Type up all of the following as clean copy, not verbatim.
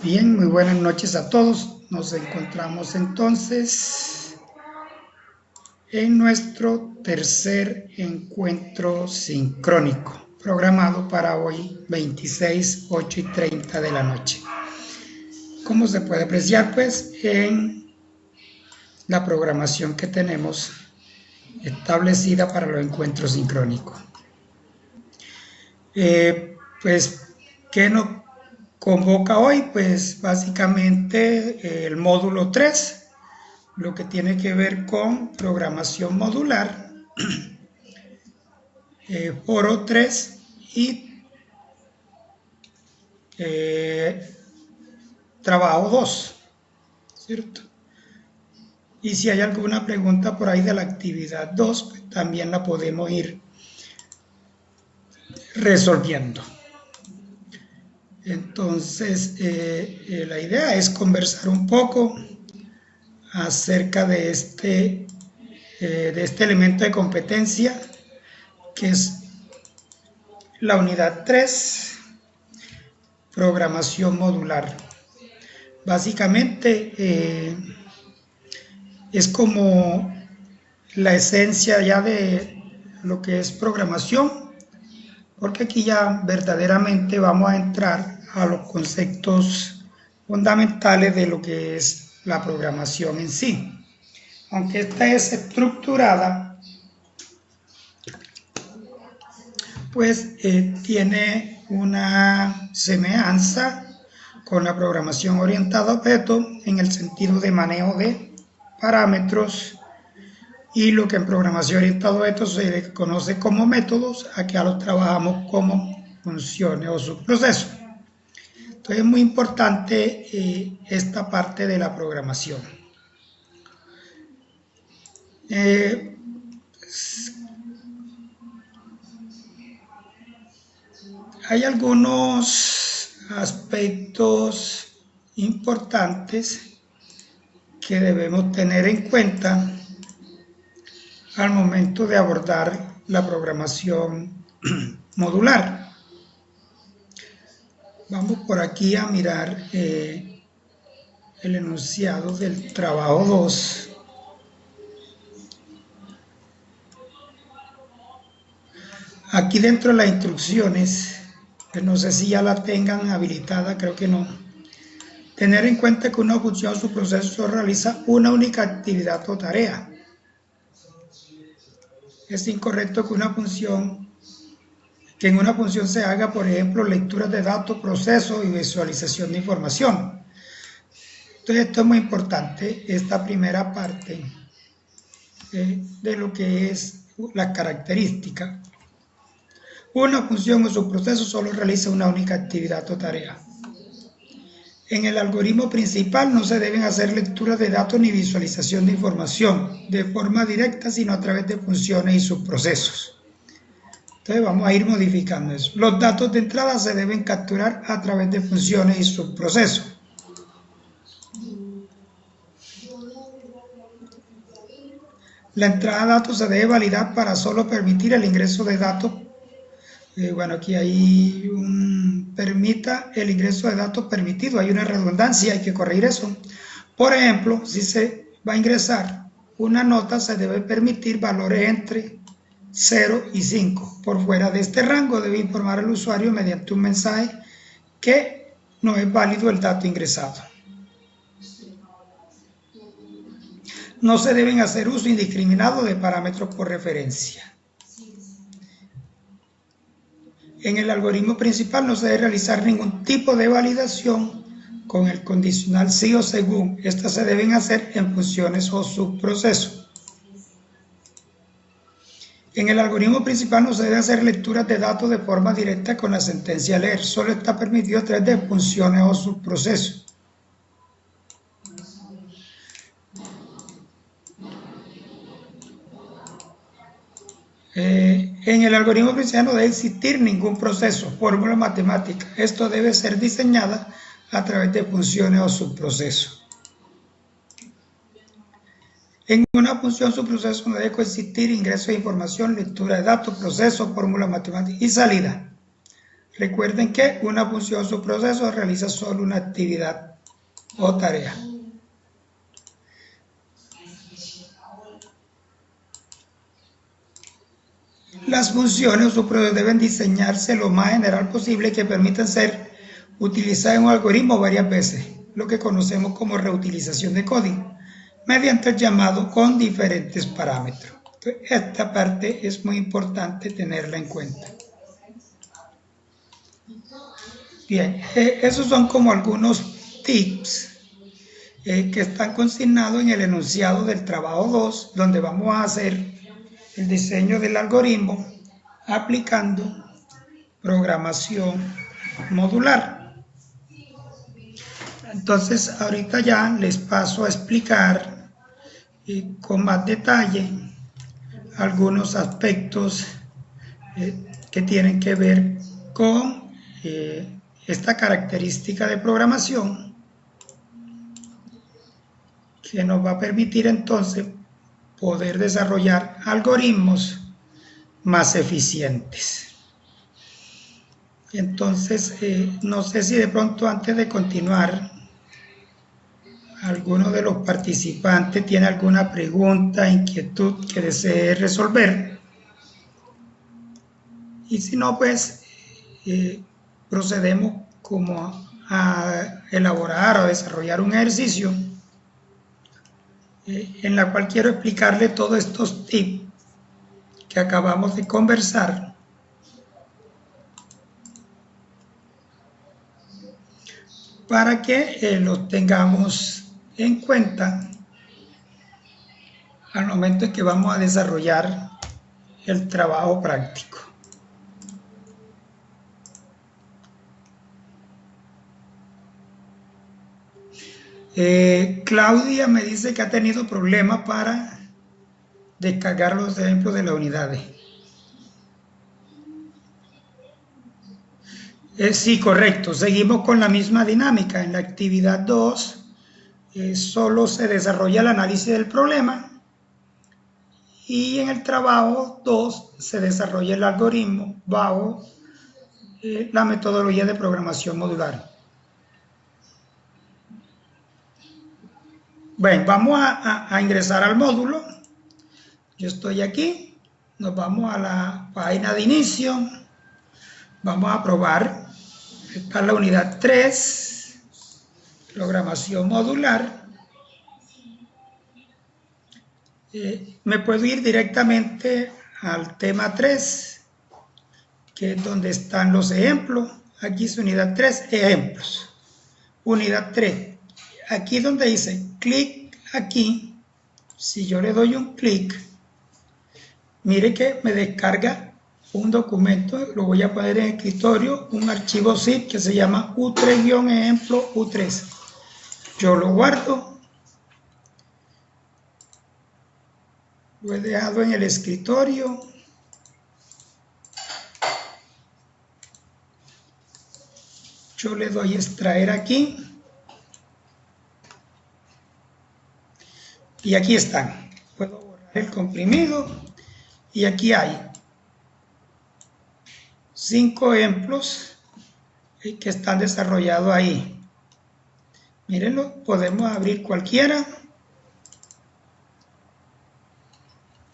Bien, muy buenas noches a todos. Nos encontramos entonces en nuestro tercer encuentro sincrónico, programado para hoy 26, 8 y 30 de la noche. Como se puede apreciar, pues, en la programación que tenemos establecida para los encuentros sincrónicos. Pues, ¿qué nos convoca hoy? Pues, básicamente, el módulo 3, lo que tiene que ver con programación modular, foro 3 y trabajo 2, ¿cierto? Y si hay alguna pregunta por ahí de la actividad 2, pues también la podemos ir resolviendo. Entonces, la idea es conversar un poco acerca de este elemento de competencia, que es la unidad 3, programación modular. Básicamente es como la esencia ya de lo que es programación, porque aquí ya verdaderamente vamos a entrar a los conceptos fundamentales de lo que es la programación en sí. Aunque esta es estructurada, pues tiene una semejanza con la programación orientada a objetos en el sentido de manejo de parámetros y lo que en programación orientada a objetos se le conoce como métodos, aquí los trabajamos como funciones o subprocesos. Entonces es muy importante esta parte de la programación. Hay algunos aspectos importantes que debemos tener en cuenta al momento de abordar la programación modular. Vamos por aquí a mirar el enunciado del trabajo 2. Aquí dentro de las instrucciones, que no sé si ya la tengan habilitada, creo que no. Tener en cuenta que una función o subproceso realiza una única actividad o tarea. Es incorrecto que en una función se haga, por ejemplo, lecturas de datos, procesos y visualización de información. Entonces esto es muy importante, esta primera parte de lo que es la característica. Una función o subproceso solo realiza una única actividad o tarea. En el algoritmo principal no se deben hacer lecturas de datos ni visualización de información de forma directa, sino a través de funciones y subprocesos. Entonces vamos a ir modificando eso. Los datos de entrada se deben capturar a través de funciones y subprocesos. La entrada de datos se debe validar para solo permitir el ingreso de datos. Bueno, aquí hay permita el ingreso de datos permitido. Hay una redundancia, hay que corregir eso. Por ejemplo, si se va a ingresar una nota, se debe permitir valores entre 0 y 5. Por fuera de este rango debe informar al usuario mediante un mensaje que no es válido el dato ingresado. No se deben hacer uso indiscriminado de parámetros por referencia. En el algoritmo principal no se debe realizar ningún tipo de validación con el condicional sí o según. Estas se deben hacer en funciones o subprocesos. En el algoritmo principal no se debe hacer lecturas de datos de forma directa con la sentencia leer. Solo está permitido a través de funciones o subprocesos. En el algoritmo principal no debe existir ningún proceso, fórmula matemática. Esto debe ser diseñada a través de funciones o subprocesos. En una función subproceso no debe coexistir ingreso de información, lectura de datos, proceso, fórmula matemática y salida. Recuerden que una función o subproceso realiza solo una actividad o tarea. Las funciones o subprocesos deben diseñarse lo más general posible que permitan ser utilizadas en un algoritmo varias veces, lo que conocemos como reutilización de código, mediante el llamado con diferentes parámetros. Entonces, esta parte es muy importante tenerla en cuenta. Bien, esos son como algunos tips que están consignados en el enunciado del trabajo 2, donde vamos a hacer el diseño del algoritmo aplicando programación modular. Entonces, ahorita ya les paso a explicar con más detalle algunos aspectos que tienen que ver con esta característica de programación que nos va a permitir entonces poder desarrollar algoritmos más eficientes. Entonces, no sé si de pronto antes de continuar, alguno de los participantes tiene alguna pregunta, inquietud que desee resolver. Y si no, pues procedemos como a elaborar o desarrollar un ejercicio en la cual quiero explicarle todos estos tips que acabamos de conversar para que los tengamos en cuenta al momento en que vamos a desarrollar el trabajo práctico. Claudia me dice que ha tenido problemas para descargar los ejemplos de las unidades. Sí, correcto. Seguimos con la misma dinámica. En la actividad 2 solo se desarrolla el análisis del problema y en el trabajo 2 se desarrolla el algoritmo bajo la metodología de programación modular. Bueno, vamos a ingresar al módulo. Yo estoy aquí. Nos vamos a la página de inicio. Vamos a probar. Esta es la unidad 3, programación modular. Me puedo ir directamente al tema 3, que es donde están los ejemplos. Aquí es unidad 3, ejemplos. Unidad 3. Aquí donde dice clic aquí, si yo le doy un clic, mire que me descarga un documento, lo voy a poner en escritorio, un archivo zip que se llama U3-ejemplo U3. Yo lo guardo, lo he dejado en el escritorio. Yo le doy extraer aquí. Y aquí están. Puedo borrar el comprimido. Y aquí hay 5 ejemplos que están desarrollados ahí. Mírenlo, podemos abrir cualquiera.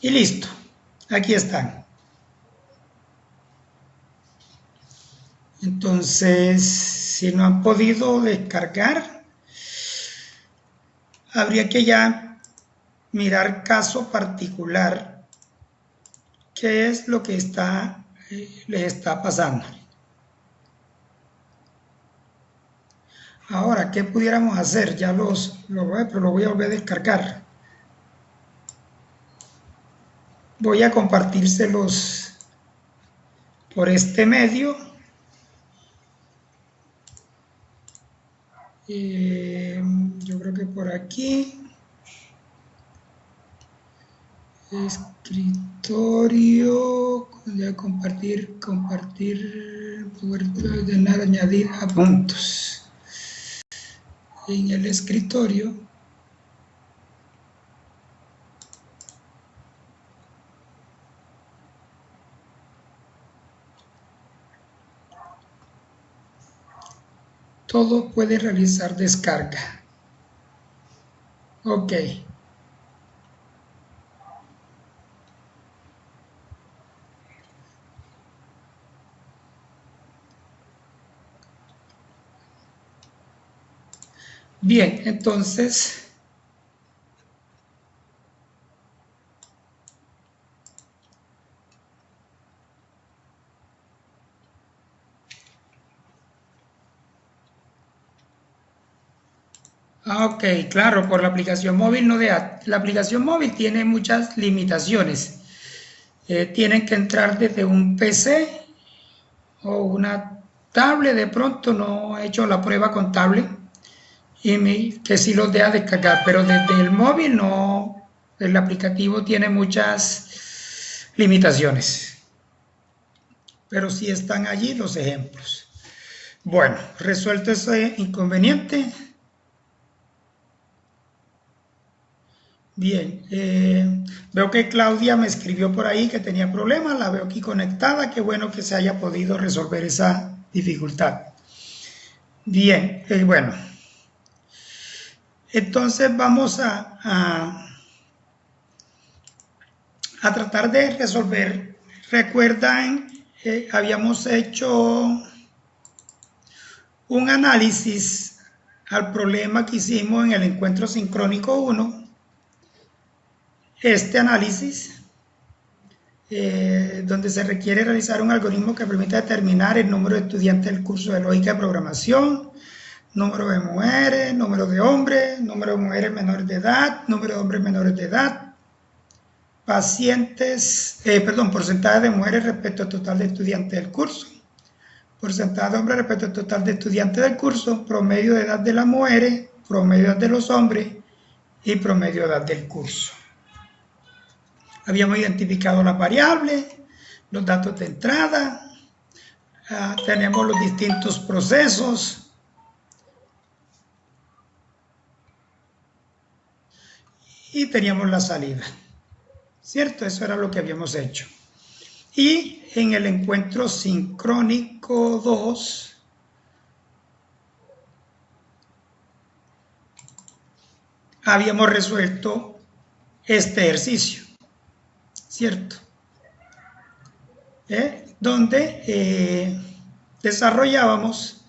Y listo. Aquí están. Entonces, si no han podido descargar, habría que ya mirar caso particular, qué es lo que les está pasando. Ahora, ¿qué pudiéramos hacer? Ya lo voy a volver a descargar. Voy a compartírselos por este medio. Yo creo que por aquí. Escritorio, ya compartir, ordenar, añadir a puntos. En el escritorio todo puede realizar descarga. Ok. Bien, entonces ok, claro, por la aplicación móvil no de la aplicación móvil tiene muchas limitaciones. Tienen que entrar desde un PC o una tablet. De pronto no he hecho la prueba con tablet y que sí los deja descargar, pero desde el móvil no, el aplicativo tiene muchas limitaciones, pero sí están allí los ejemplos. Bueno, resuelto ese inconveniente. Bien, veo que Claudia me escribió por ahí que tenía problemas, la veo aquí conectada, qué bueno que se haya podido resolver esa dificultad. Bien, bueno, entonces vamos a tratar de resolver. Recuerdan, habíamos hecho un análisis al problema que hicimos en el encuentro sincrónico 1. Este análisis, donde se requiere realizar un algoritmo que permita determinar el número de estudiantes del curso de lógica de programación, número de mujeres, número de hombres, número de mujeres menores de edad, número de hombres menores de edad, porcentaje de mujeres respecto al total de estudiantes del curso, porcentaje de hombres respecto al total de estudiantes del curso, promedio de edad de las mujeres, promedio de edad de los hombres y promedio de edad del curso. Habíamos identificado las variables, los datos de entrada, tenemos los distintos procesos y teníamos la salida, ¿cierto? Eso era lo que habíamos hecho. Y en el encuentro sincrónico 2, habíamos resuelto este ejercicio, ¿cierto? Donde desarrollábamos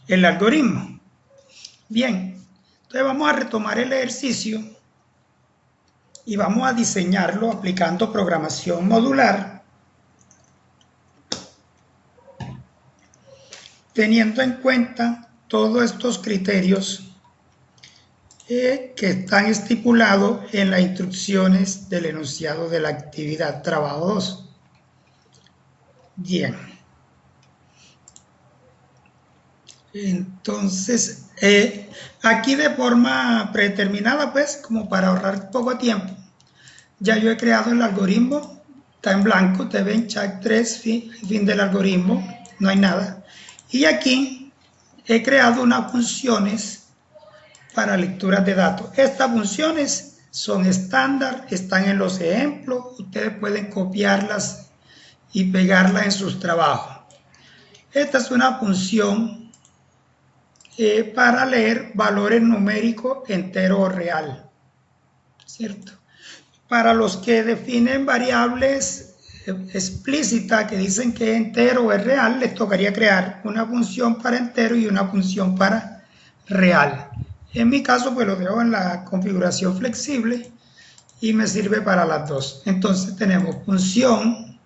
el algoritmo. Bien, entonces vamos a retomar el ejercicio y vamos a diseñarlo aplicando programación modular, teniendo en cuenta todos estos criterios que están estipulados en las instrucciones del enunciado de la actividad trabajo 2. Bien. Entonces, aquí de forma predeterminada, pues, como para ahorrar poco tiempo, ya yo he creado el algoritmo, está en blanco, ustedes ven check 3, fin del algoritmo, no hay nada. Y aquí he creado unas funciones para lecturas de datos. Estas funciones son estándar, están en los ejemplos, ustedes pueden copiarlas y pegarlas en sus trabajos. Esta es una función para leer valores numéricos entero o real, ¿cierto? Para los que definen variables explícitas que dicen que entero o es real, les tocaría crear una función para entero y una función para real. En mi caso, pues lo dejo en la configuración flexible y me sirve para las dos. Entonces tenemos función,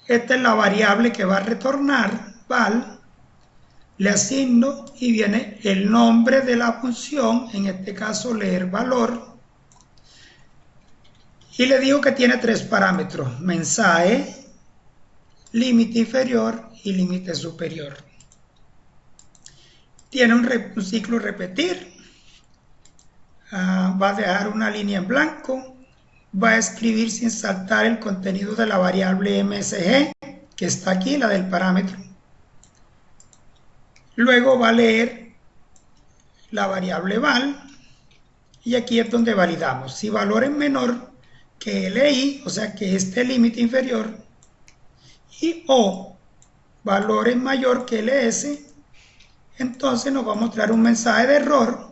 esta es la variable que va a retornar, val, le asigno y viene el nombre de la función, en este caso leer valor, y le digo que tiene 3 parámetros, mensaje, límite inferior y límite superior. Tiene un ciclo repetir, va a dejar una línea en blanco, va a escribir sin saltar el contenido de la variable MSG, que está aquí, la del parámetro. Luego va a leer la variable val, y aquí es donde validamos. Si valor es menor que LI, o sea que este límite inferior, y o valor es mayor que LS, entonces nos va a mostrar un mensaje de error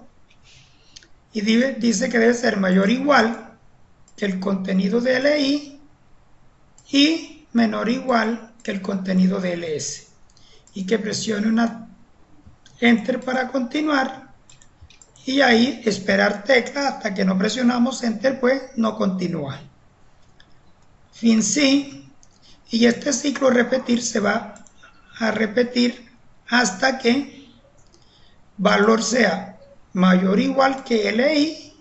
y dice que debe ser mayor o igual que el contenido de LI y menor o igual que el contenido de LS, y que presione una Enter para continuar, y ahí esperar tecla hasta que no presionamos Enter, pues no continúa. Fin sí, y este ciclo repetir se va a repetir hasta que valor sea mayor o igual que LI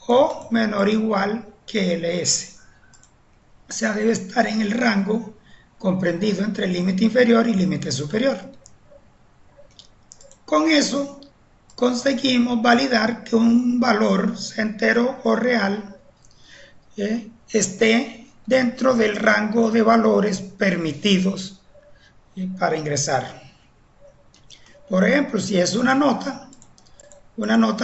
o menor o igual que LS. O sea, debe estar en el rango comprendido entre el límite inferior y límite superior. Con eso conseguimos validar que un valor, sea entero o real, esté dentro del rango de valores permitidos para ingresar. Por ejemplo, si es una nota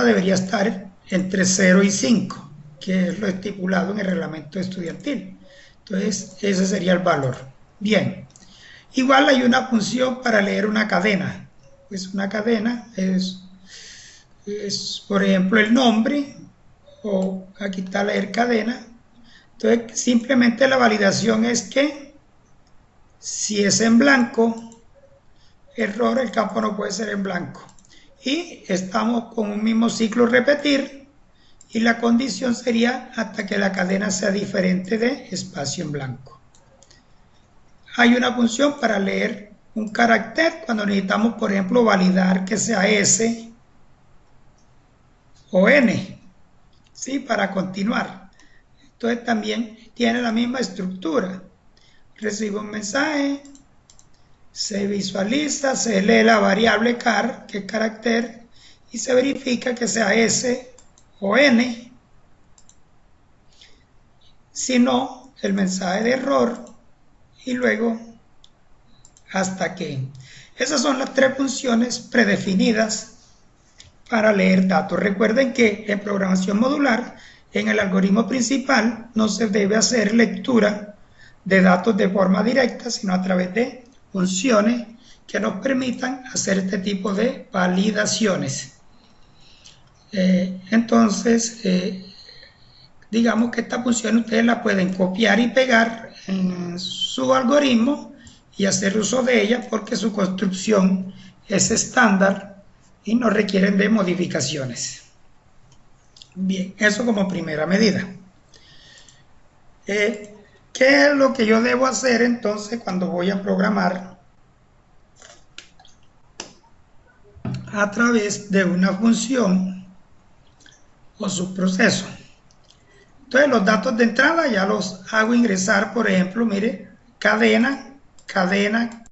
debería estar entre 0 y 5, que es lo estipulado en el reglamento estudiantil. Entonces, ese sería el valor. Bien, igual hay una función para leer una cadena. Pues una cadena es por ejemplo, el nombre, o aquí está leer cadena. Entonces, simplemente la validación es que si es en blanco, error, el campo no puede ser en blanco. Y estamos con un mismo ciclo repetir, y la condición sería hasta que la cadena sea diferente de espacio en blanco. Hay una función para leer un carácter cuando necesitamos, por ejemplo, validar que sea S o N, ¿sí? Para continuar. Entonces también tiene la misma estructura. Recibo un mensaje, se visualiza, se lee la variable car, que es carácter, y se verifica que sea S o N. Si no, el mensaje de error, y luego hasta que. Esas son las tres funciones predefinidas para leer datos. Recuerden que en programación modular, en el algoritmo principal, no se debe hacer lectura de datos de forma directa, sino a través de funciones que nos permitan hacer este tipo de validaciones. Entonces, digamos que esta función ustedes la pueden copiar y pegar en su algoritmo y hacer uso de ella porque su construcción es estándar y no requieren de modificaciones. Bien, eso como primera medida. ¿Qué es lo que yo debo hacer entonces cuando voy a programar a través de una función o subproceso? Entonces los datos de entrada ya los hago ingresar, por ejemplo, mire, cadena, cadena,